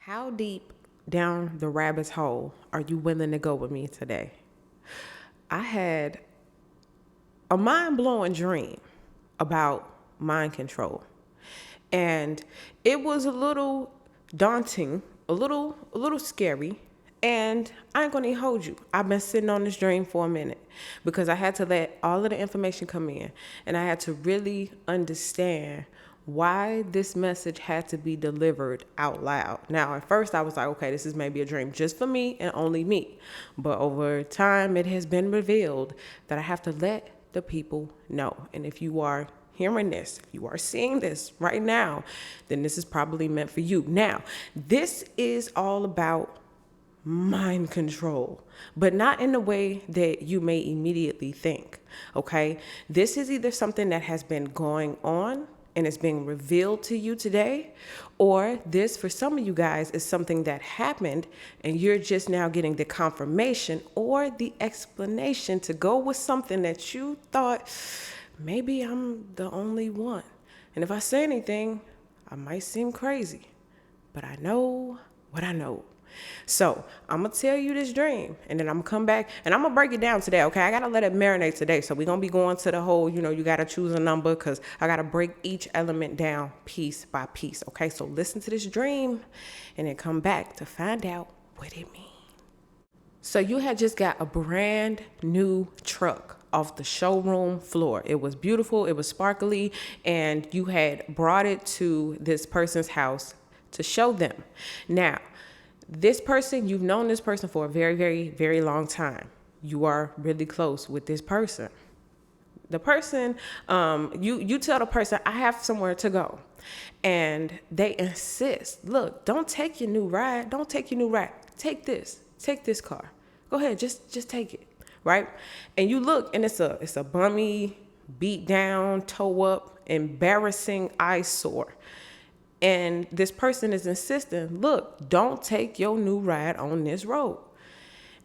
How deep down the rabbit's hole are you willing to go with me today? I had a mind-blowing dream about mind control. And it was a little daunting, a little scary. And I ain't gonna hold you. I've been sitting on this dream for a minute because I had to let all of the information come in and I had to really understand why this message had to be delivered out loud. Now, at first I was like, okay, this is maybe a dream just for me and only me. But over time, it has been revealed that I have to let the people know. And if you are hearing this, if you are seeing this right now, then this is probably meant for you. Now, this is all about mind control, but not in the way that you may immediately think, okay? This is either something that has been going on and it's being revealed to you today, or this, for some of you guys, is something that happened and you're just now getting the confirmation or the explanation to go with something that you thought, maybe I'm the only one. And if I say anything, I might seem crazy, but I know what I know. So I'm going to tell you this dream and then I'm going to come back and I'm going to break it down today. Okay. I got to let it marinate today. So we're going to be going to the whole, you got to choose a number because I got to break each element down piece by piece. Okay. So listen to this dream and then come back to find out what it means. So you had just got a brand new truck off the showroom floor. It was beautiful. It was sparkly. And you had brought it to this person's house to show them. Now, this person, you've known this person for a very, very, very long time. You are really close with this person. The person, you tell the person, I have somewhere to go. And they insist, look, don't take your new ride. Don't take your new ride. Take this car. Go ahead, just take it, right? And you look and it's a bummy, beat down, toe up, embarrassing eyesore. And this person is insisting, look, don't take your new ride on this road.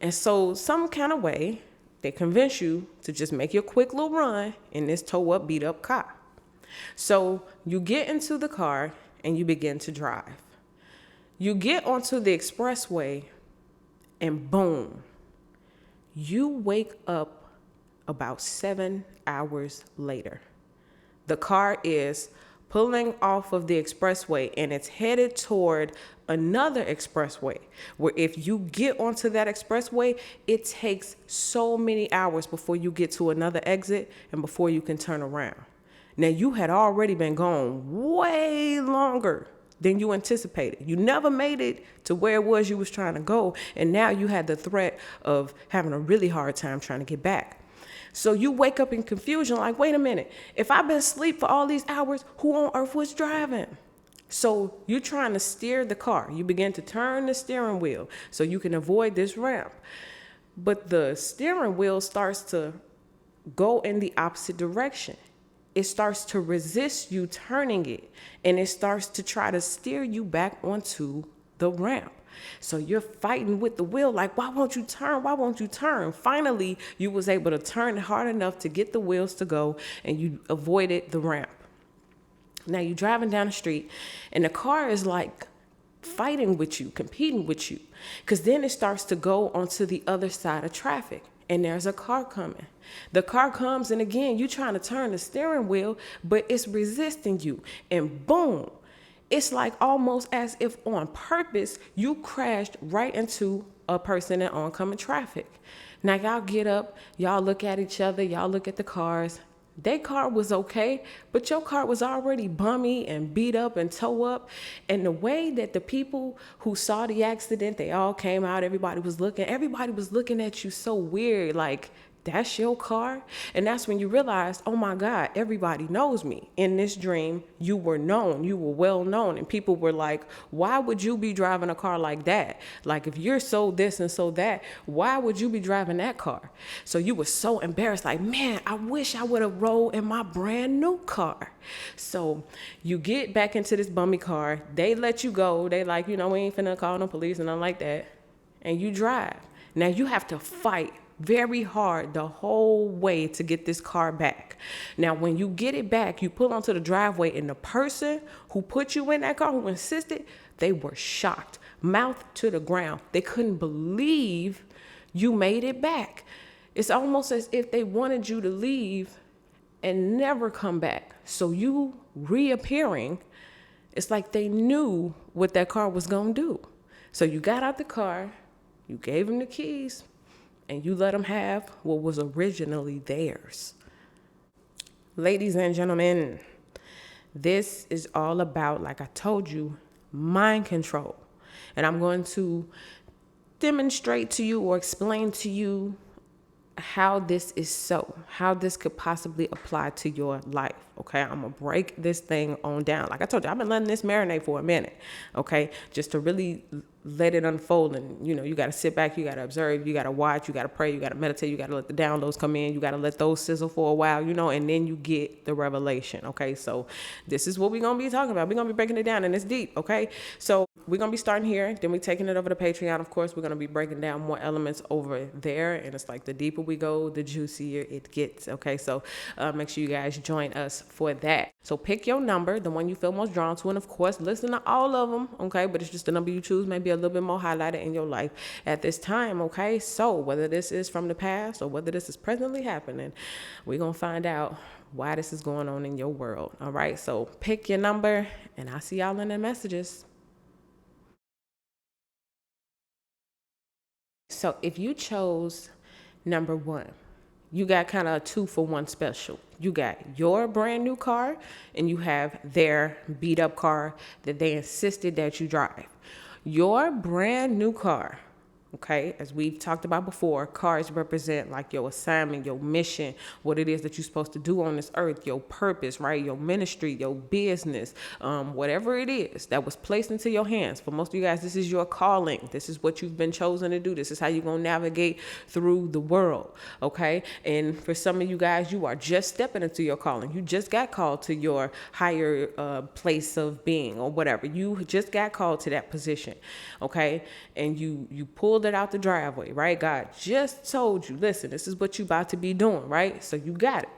And so some kind of way, they convince you to just make your quick little run in this toe up, beat up car. So you get into the car and you begin to drive. You get onto the expressway and boom, you wake up about 7 hours later. The car is pulling off of the expressway and it's headed toward another expressway where if you get onto that expressway, it takes so many hours before you get to another exit and before you can turn around. Now you had already been gone way longer than you anticipated. You never made it to where it was you was trying to go. And now you had the threat of having a really hard time trying to get back. So you wake up in confusion like, wait a minute, if I've been asleep for all these hours, who on earth was driving? So you're trying to steer the car. You begin to turn the steering wheel so you can avoid this ramp. But the steering wheel starts to go in the opposite direction. It starts to resist you turning it, and it starts to try to steer you back onto the ramp. So you're fighting with the wheel like, why won't you turn? Why won't you turn? Finally, you was able to turn hard enough to get the wheels to go and you avoided the ramp. Now you're driving down the street and the car is like fighting with you, competing with you, because then it starts to go onto the other side of traffic and there's a car coming. The car comes and again, you're trying to turn the steering wheel, but it's resisting you and boom. It's like almost as if on purpose, you crashed right into a person in oncoming traffic. Now y'all get up, y'all look at each other, y'all look at the cars. Their car was okay, but your car was already bummy and beat up and toe up. And the way that the people who saw the accident, they all came out, everybody was looking at you so weird, like, that's your car? And that's when you realize, oh my God, everybody knows me. In this dream, you were known, you were well known. And people were like, why would you be driving a car like that? Like if you're so this and so that, why would you be driving that car? So you were so embarrassed, like, man, I wish I would have rolled in my brand new car. So you get back into this bummy car. They let you go. They like, we ain't finna call no police and nothing like that. And you drive. Now you have to fight very hard the whole way to get this car back. Now, when you get it back, you pull onto the driveway and the person who put you in that car, who insisted, they were shocked mouth to the ground. They couldn't believe you made it back. It's almost as if they wanted you to leave and never come back. So you reappearing, it's like they knew what that car was going to do. So you got out the car, you gave them the keys, and you let them have what was originally theirs. Ladies and gentlemen, this is all about, like I told you, mind control. And I'm going to demonstrate to you or explain to you how this is so, how this could possibly apply to your life. Okay, I'm gonna break this thing on down. Like I told you, I've been letting this marinate for a minute. Okay, just to really let it unfold. And you got to sit back, you got to observe, you got to watch, you got to pray, you got to meditate, you got to let the downloads come in, you got to let those sizzle for a while, and then you get the revelation. Okay, so this is what we're gonna be talking about. We're gonna be breaking it down, and it's deep. Okay, so we're gonna be starting here, then we're taking it over to Patreon. Of course, we're gonna be breaking down more elements over there, and it's like the deeper we go, the juicier it gets. Okay, so make sure you guys join us for that. So pick your number, the one you feel most drawn to, and of course listen to all of them. Okay, but it's just the number you choose, maybe a little bit more highlighted in your life at this time. Okay, so whether this is from the past or whether this is presently happening, we're gonna find out why this is going on in your world. All right, so pick your number, and I'll see y'all in the messages. So if you chose number 1, you got kind of a 2-for-1 special. You got your brand new car, and you have their beat up car that they insisted that you drive. Your brand new car, okay, as we've talked about before, cars represent like your assignment, your mission, what it is that you're supposed to do on this earth, your purpose, right? Your ministry, your business, whatever it is that was placed into your hands. For most of you guys, this is your calling. This is what you've been chosen to do. This is how you're going to navigate through the world, okay? And for some of you guys, you are just stepping into your calling. You just got called to your higher place of being or whatever. You just got called to that position, okay? And you pulled it out the driveway, right? God just told you, listen, this is what you about to be doing, right? So you got it.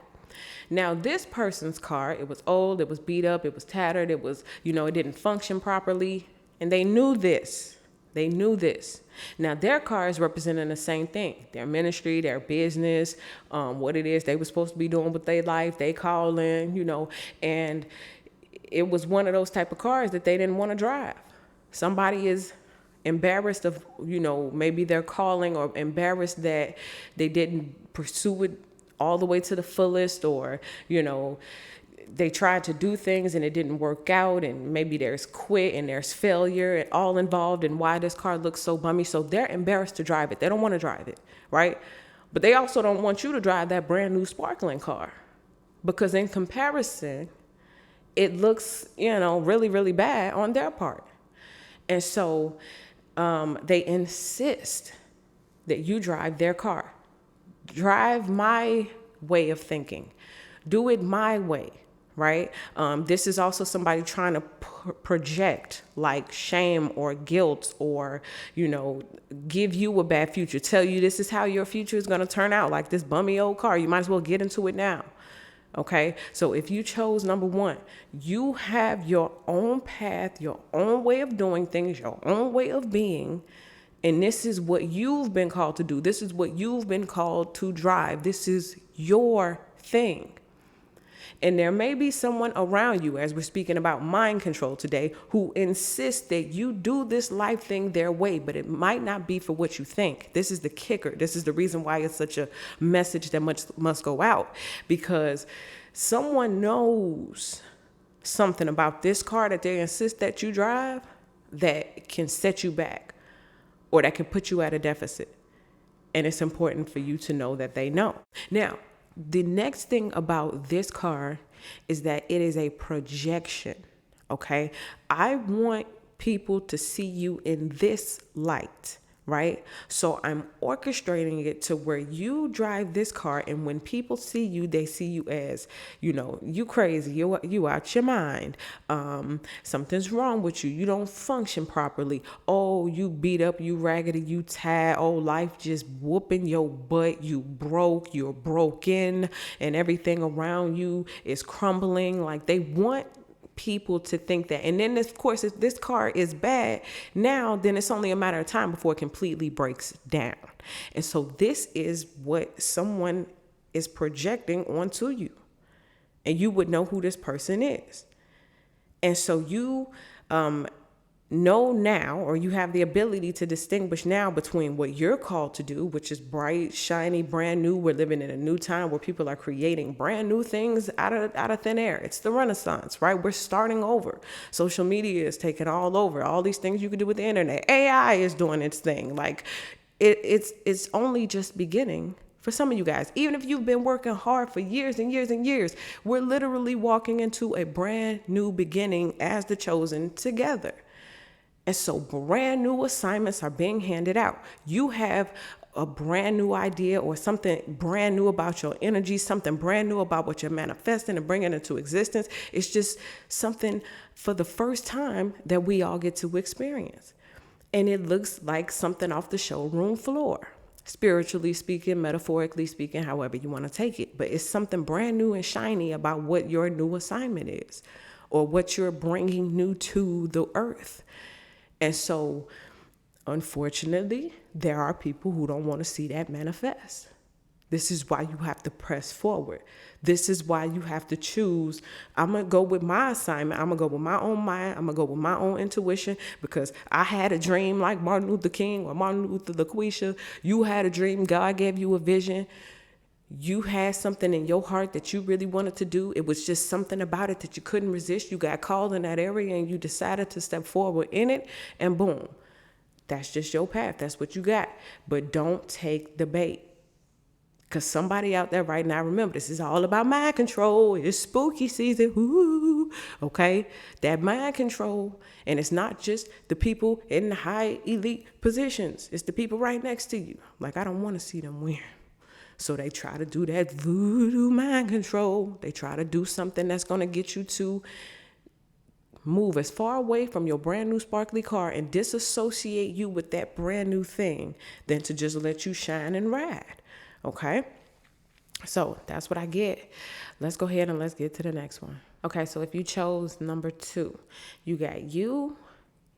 Now, this person's car, it was old, it was beat up, it was tattered, it was, it didn't function properly. And they knew this. They knew this. Now, their car is representing the same thing. Their ministry, their business, what it is they were supposed to be doing with their life, they calling, and it was one of those type of cars that they didn't want to drive. Somebody is embarrassed of, maybe their calling, or embarrassed that they didn't pursue it all the way to the fullest, or, they tried to do things and it didn't work out, and maybe there's quit and there's failure and all involved in why this car looks so bummy. So they're embarrassed to drive it. They don't want to drive it, right? But they also don't want you to drive that brand new sparkling car, because in comparison, it looks, really, really bad on their part. And so they insist that you drive their car. Drive my way of thinking. Do it my way, right? This is also somebody trying to project like shame or guilt, or, give you a bad future. Tell you this is how your future is going to turn out, like this bummy old car. You might as well get into it now. Okay, so if you chose number 1, you have your own path, your own way of doing things, your own way of being, and this is what you've been called to do. This is what you've been called to drive. This is your thing. And there may be someone around you, as we're speaking about mind control today, who insists that you do this life thing their way, but it might not be for what you think. This is the kicker. This is the reason why it's such a message that must go out, because someone knows something about this car that they insist that you drive that can set you back, or that can put you at a deficit. And it's important for you to know that they know. Now, the next thing about this car is that it is a projection, okay? I want people to see you in this light, right? So I'm orchestrating it to where you drive this car, and when people see you, they see you as, you crazy, you out your mind. Something's wrong with you. You don't function properly. Oh, you beat up, you raggedy, you tired. Oh, life just whooping your butt. You broke, you're broken, and everything around you is crumbling. Like, they want people to think that. And then, of course, if this car is bad, now then it's only a matter of time before it completely breaks down. And so this is what someone is projecting onto you. And you would know who this person is. And so you know now, or you have the ability to distinguish now between what you're called to do, which is bright, shiny, brand new. We're living in a new time where people are creating brand new things out of thin air. It's the Renaissance, right? We're starting over. Social media is taking all over. All these things you can do with the internet. AI is doing its thing. Like it's only just beginning. For some of you guys, even if you've been working hard for years and years and years, we're literally walking into a brand new beginning as the chosen together. And so brand new assignments are being handed out. You have a brand new idea or something brand new about your energy, something brand new about what you're manifesting and bringing into existence. It's just something for the first time that we all get to experience. And it looks like something off the showroom floor. Spiritually speaking, metaphorically speaking, however you want to take it. But it's something brand new and shiny about what your new assignment is or what you're bringing new to the earth. And so, unfortunately, there are people who don't want to see that manifest. This is why you have to press forward. This is why you have to choose. I'm going to go with my assignment. I'm going to go with my own mind. I'm going to go with my own intuition because I had a dream like Martin Luther King or Martin Luther LaQuisha. You had a dream. God gave you a vision. You had something in your heart that you really wanted to do. It was just something about it that you couldn't resist. You got called in that area and you decided to step forward in it, and boom, that's just your path. That's what you got. But don't take the bait. Because somebody out there right now, remember, this is all about mind control. It's spooky season. Ooh, okay? That mind control. And it's not just the people in the high elite positions. It's the people right next to you. Like, I don't want to see them win. So they try to do that voodoo mind control. They try to do something that's going to get you to move as far away from your brand new sparkly car and disassociate you with that brand new thing than to just let you shine and ride. Okay? So that's what I get. Let's go ahead and let's get to the next one. Okay, so if you chose number 2, you got you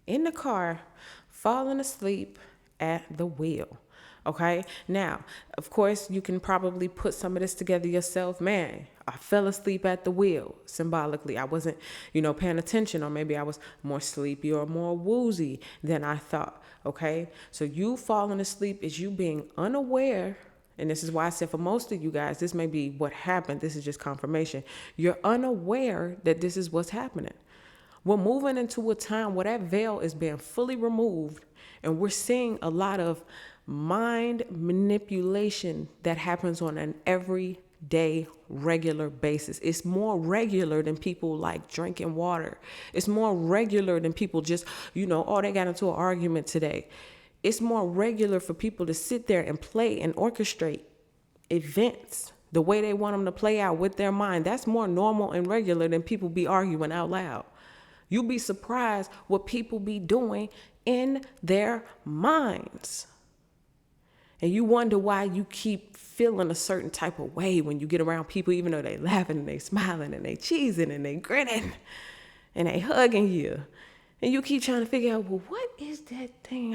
in the car falling asleep at the wheel. Okay, now, of course, you can probably put some of this together yourself. Man, I fell asleep at the wheel, symbolically. I wasn't, paying attention, or maybe I was more sleepy or more woozy than I thought. Okay, so you falling asleep is you being unaware. And this is why I said for most of you guys, this may be what happened. This is just confirmation. You're unaware that this is what's happening. We're moving into a time where that veil is being fully removed, and we're seeing a lot of mind manipulation that happens on an everyday, regular basis. It's more regular than people like drinking water. It's more regular than people just, they got into an argument today. It's more regular for people to sit there and play and orchestrate events the way they want them to play out with their mind. That's more normal and regular than people be arguing out loud. You'll be surprised what people be doing in their minds. And you wonder why you keep feeling a certain type of way when you get around people, even though they laughing and they smiling and they cheesing and they grinning and they hugging you. And you keep trying to figure out, well, what is that thing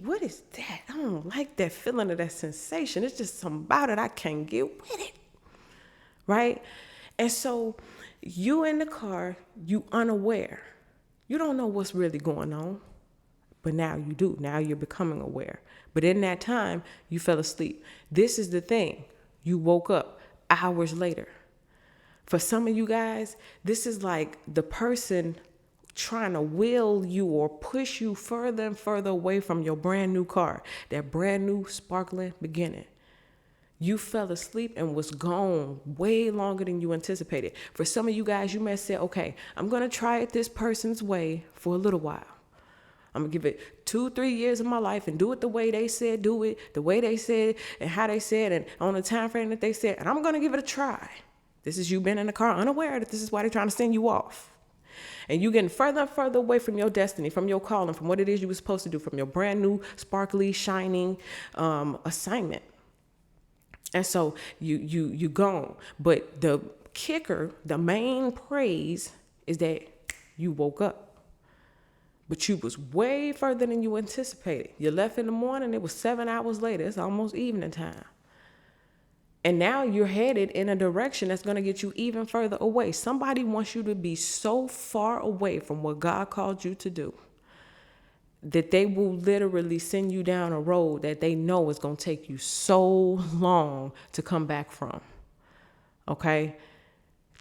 what is that? I don't like that feeling of that sensation. It's just something about it. I can't get with it. Right? And so you in the car, you unaware. You don't know what's really going on. But now you do. Now you're becoming aware. But in that time, you fell asleep. This is the thing. You woke up hours later. For some of you guys, this is like the person trying to will you or push you further and further away from your brand new car, that brand new sparkling beginning. You fell asleep and was gone way longer than you anticipated. For some of you guys, you may say, okay, I'm going to try it this person's way for a little while. I'm going to give it 2-3 years of my life and do it the way they said, do it the way they said and how they said and on the time frame that they said. And I'm going to give it a try. This is you being in the car unaware that this is why they're trying to send you off. And you getting further and further away from your destiny, from your calling, from what it is you were supposed to do, from your brand new, sparkly, shining assignment. And so you gone. But the kicker, the main praise is that you woke up. But you was way further than you anticipated. You left in the morning, it was 7 hours later. It's almost evening time. And now you're headed in a direction that's going to get you even further away. Somebody wants you to be so far away from what God called you to do that they will literally send you down a road that they know is going to take you so long to come back from. Okay?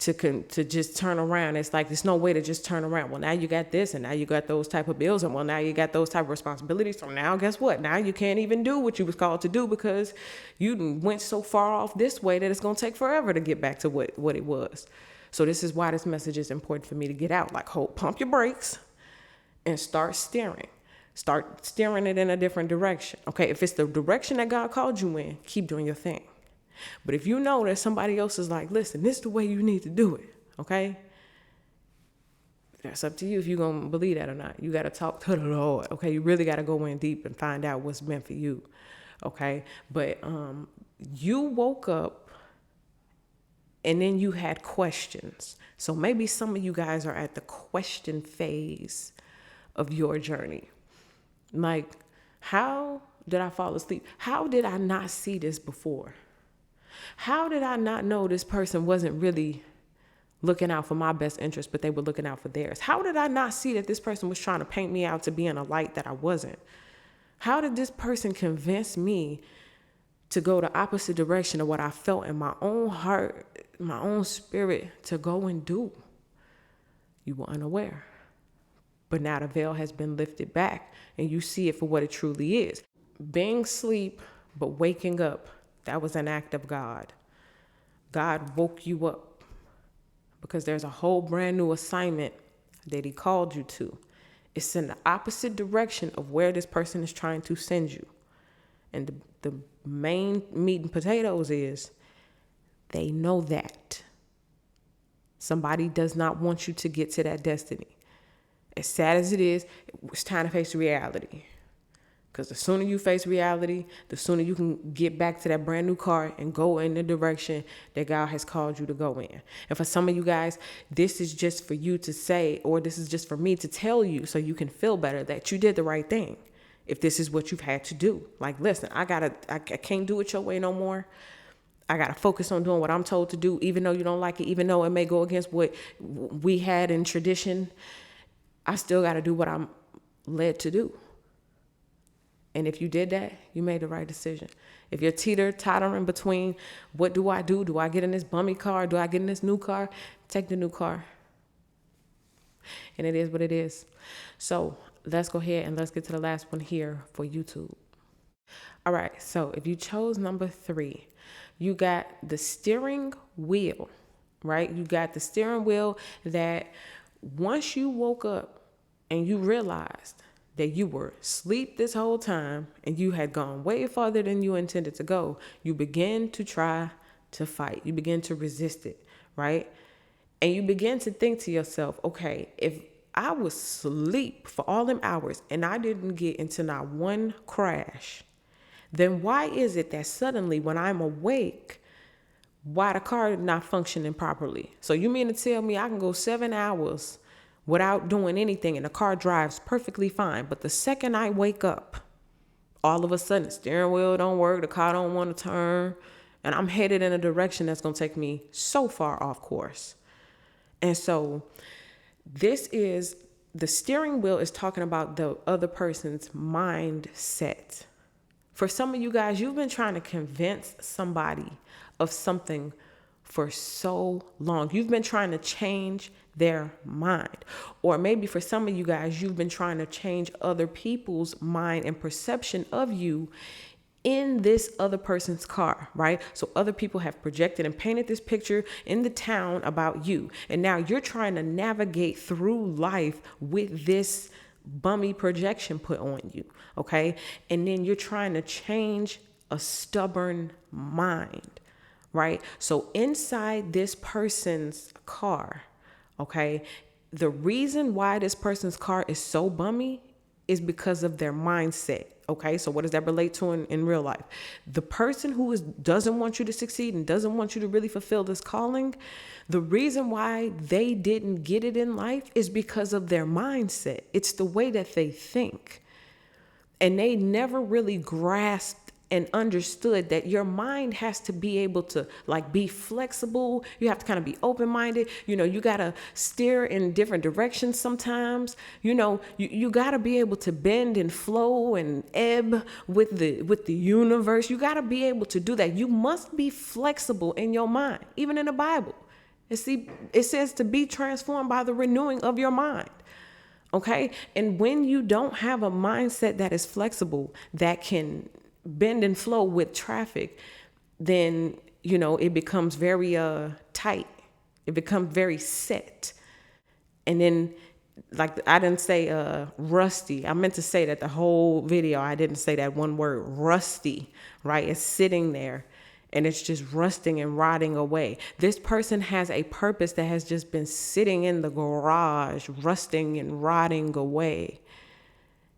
To just turn around. It's like there's no way to just turn around. Well, now you got this, and now you got those type of bills, and well, now you got those type of responsibilities. So now guess what? Now you can't even do what you was called to do because you went so far off this way that it's going to take forever to get back to what it was. So this is why this message is important for me to get out. Like, pump your brakes and start steering. Start steering it in a different direction. Okay, if it's the direction that God called you in, keep doing your thing. But if you know that somebody else is like, listen, this is the way you need to do it, okay? That's up to you if you're going to believe that or not. You got to talk to the Lord, okay? You really got to go in deep and find out what's meant for you, okay? But you woke up and then you had questions. So maybe some of you guys are at the question phase of your journey. Like, how did I fall asleep? How did I not see this before? How did I not know this person wasn't really looking out for my best interest, but they were looking out for theirs? How did I not see that this person was trying to paint me out to be in a light that I wasn't? How did this person convince me to go the opposite direction of what I felt in my own heart, my own spirit to go and do? You were unaware. But now the veil has been lifted back and you see it for what it truly is. Being asleep, but waking up, that was an act of God. God woke you up because there's a whole brand new assignment that he called you to. It's in the opposite direction of where this person is trying to send you. And the main meat and potatoes is they know that. Somebody does not want you to get to that destiny. As sad as it is, it's time to face reality. Because the sooner you face reality, the sooner you can get back to that brand new car and go in the direction that God has called you to go in. And for some of you guys, this is just for you to say, or this is just for me to tell you so you can feel better that you did the right thing. If this is what you've had to do. Like, listen, I can't do it your way no more. I got to focus on doing what I'm told to do, even though you don't like it, even though it may go against what we had in tradition. I still got to do what I'm led to do. And if you did that, you made the right decision. If you're tottering between what do I do? Do I get in this bummy car? Do I get in this new car? Take the new car. And it is what it is. So let's go ahead and let's get to the last one here for YouTube. All right. So if you chose number 3, you got the steering wheel, right? You got the steering wheel that once you woke up and you realized that you were asleep this whole time and you had gone way farther than you intended to go, you begin to try to fight. You begin to resist it, right? And you begin to think to yourself, okay, if I was asleep for all them hours and I didn't get into not one crash, then why is it that suddenly when I'm awake, why the car is not functioning properly? So you mean to tell me I can go 7 hours without doing anything and the car drives perfectly fine, but the second I wake up, all of a sudden the steering wheel don't work, the car don't want to turn, and I'm headed in a direction that's going to take me so far off course. And so this is, the steering wheel is talking about the other person's mindset. For some of you guys, you've been trying to convince somebody of something for so long. You've been trying to change their mind. Or maybe for some of you guys, you've been trying to change other people's mind and perception of you in this other person's car, right? So other people have projected and painted this picture in the town about you. And now you're trying to navigate through life with this bummy projection put on you, okay? And then you're trying to change a stubborn mind, right? So inside this person's car, okay, the reason why this person's car is so bummy is because of their mindset. Okay, so what does that relate to in real life? The person who doesn't want you to succeed and doesn't want you to really fulfill this calling, the reason why they didn't get it in life is because of their mindset. It's the way that they think. And they never really grasped and understood that your mind has to be able to like be flexible. You have to kind of be open-minded. You got to steer in different directions sometimes. You got to be able to bend and flow and ebb with the universe. You got to be able to do that. You must be flexible in your mind. Even in the Bible, it says to be transformed by the renewing of your mind. Okay. And when you don't have a mindset that is flexible, that can bend and flow with traffic, then, it becomes very tight. It becomes very set. And then, like, I didn't say rusty. I meant to say that the whole video. I didn't say that one word, rusty, right? It's sitting there and it's just rusting and rotting away. This person has a purpose that has just been sitting in the garage, rusting and rotting away.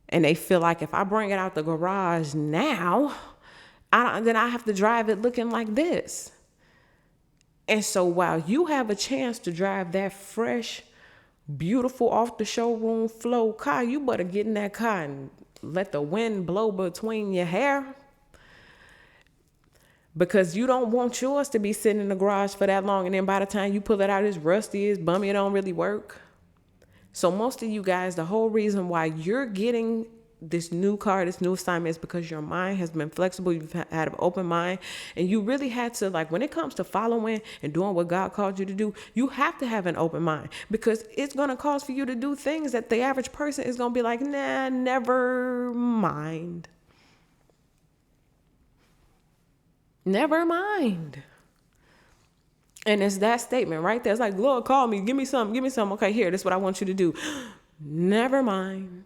And they feel like if I bring it out the garage now, then I have to drive it looking like this. And so while you have a chance to drive that fresh, beautiful, off the showroom flow car, you better get in that car and let the wind blow between your hair. Because you don't want yours to be sitting in the garage for that long. And then by the time you pull it out, it's rusty, it's bummy, it don't really work. So most of you guys, the whole reason why you're getting this new car, this new assignment, is because your mind has been flexible. You've had an open mind, and you really had to, like, when it comes to following and doing what God called you to do, you have to have an open mind, because it's going to cause for you to do things that the average person is going to be like, nah, never mind. Never mind. And it's that statement right there. It's like, Lord, call me. Give me some. Okay, here, this is what I want you to do. Never mind.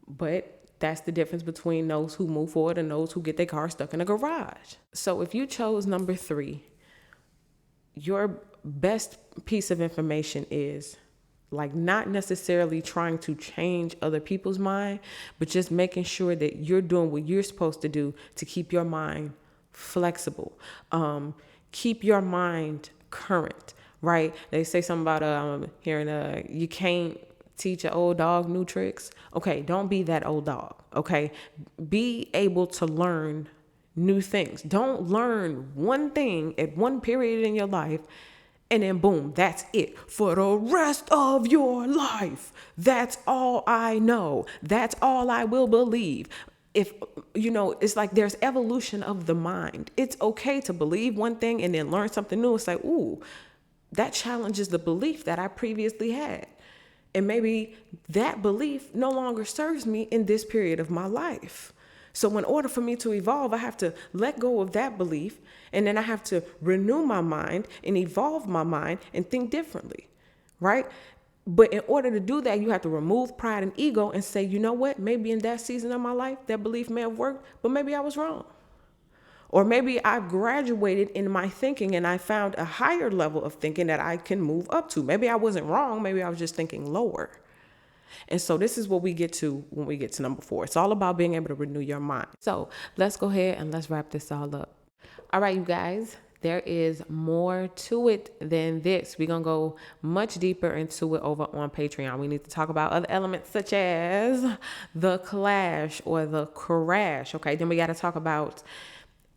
But that's the difference between those who move forward and those who get their car stuck in a garage. So if you chose number 3, your best piece of information is like not necessarily trying to change other people's mind, but just making sure that you're doing what you're supposed to do to keep your mind flexible. Keep your mind current, right? They say something about hearing you can't teach an old dog new tricks. Okay, don't be that old dog. Okay, be able to learn new things. Don't learn one thing at one period in your life and then boom, that's it for the rest of your life. That's all I know. That's all I will believe. If it's like there's evolution of the mind. It's okay to believe one thing and then learn something new. It's like, ooh, that challenges the belief that I previously had. And maybe that belief no longer serves me in this period of my life. So in order for me to evolve, I have to let go of that belief, and then I have to renew my mind and evolve my mind and think differently, right? But in order to do that, you have to remove pride and ego and say, you know what, maybe in that season of my life, that belief may have worked, but maybe I was wrong. Or maybe I've graduated in my thinking and I found a higher level of thinking that I can move up to. Maybe I wasn't wrong. Maybe I was just thinking lower. And so this is what we get to when we get to number 4. It's all about being able to renew your mind. So let's go ahead and let's wrap this all up. All right, you guys, there is more to it than this. We're going to go much deeper into it over on Patreon. We need to talk about other elements such as the clash or the crash. Okay, then we got to talk about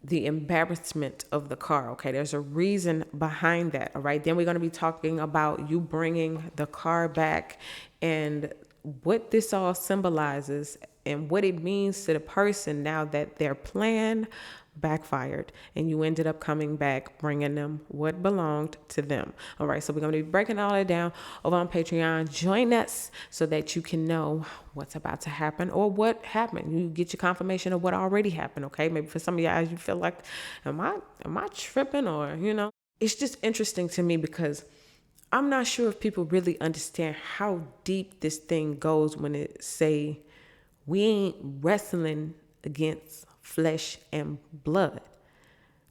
the embarrassment of the car. Okay, there's a reason behind that. All right, then we're going to be talking about you bringing the car back and what this all symbolizes and what it means to the person now that their plan backfired and you ended up coming back bringing them what belonged to them. All right, so we're going to be breaking all that down over on Patreon. Join us so that you can know what's about to happen or what happened. You get your confirmation of what already happened. Okay, maybe for some of you guys you feel like, am I tripping? Or it's just interesting to me because I'm not sure if people really understand how deep this thing goes when it say we ain't wrestling against flesh and blood.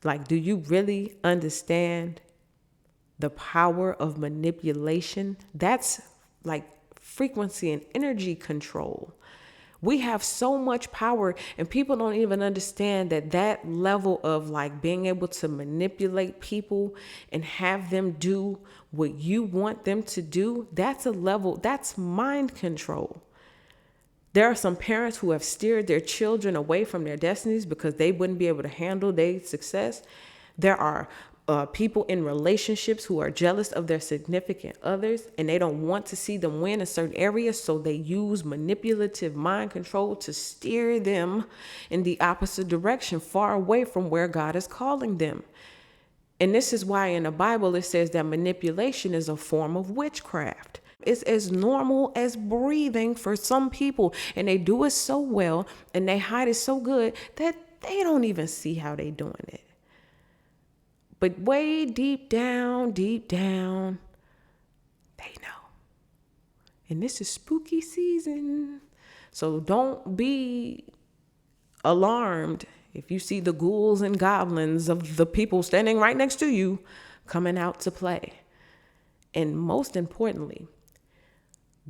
Like, do you really understand the power of manipulation? That's like frequency and energy control. We have so much power, and people don't even understand that level of like being able to manipulate people and have them do what you want them to do. That's a level, that's mind control. There are some parents who have steered their children away from their destinies because they wouldn't be able to handle their success. There are people in relationships who are jealous of their significant others and they don't want to see them win in certain areas. So they use manipulative mind control to steer them in the opposite direction, far away from where God is calling them. And this is why in the Bible, it says that manipulation is a form of witchcraft. It's as normal as breathing for some people, and they do it so well and they hide it so good that they don't even see how they doing it. But way deep down, they know. And this is spooky season. So don't be alarmed if you see the ghouls and goblins of the people standing right next to you coming out to play. And most importantly,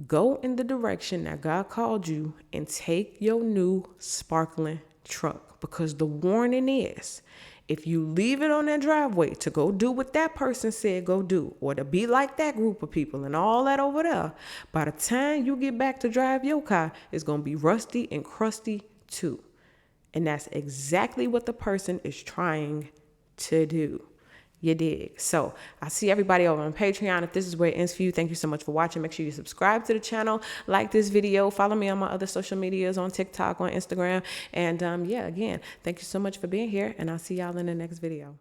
go in the direction that God called you and take your new sparkling truck. Because the warning is, if you leave it on that driveway to go do what that person said go do, or to be like that group of people and all that over there, by the time you get back to drive your car, it's going to be rusty and crusty too. And that's exactly what the person is trying to do. You dig? So I see everybody over on Patreon. If this is where it ends for you, thank you so much for watching. Make sure you subscribe to the channel, like this video, follow me on my other social medias, on TikTok, on Instagram. And yeah, again, thank you so much for being here, and I'll see y'all in the next video.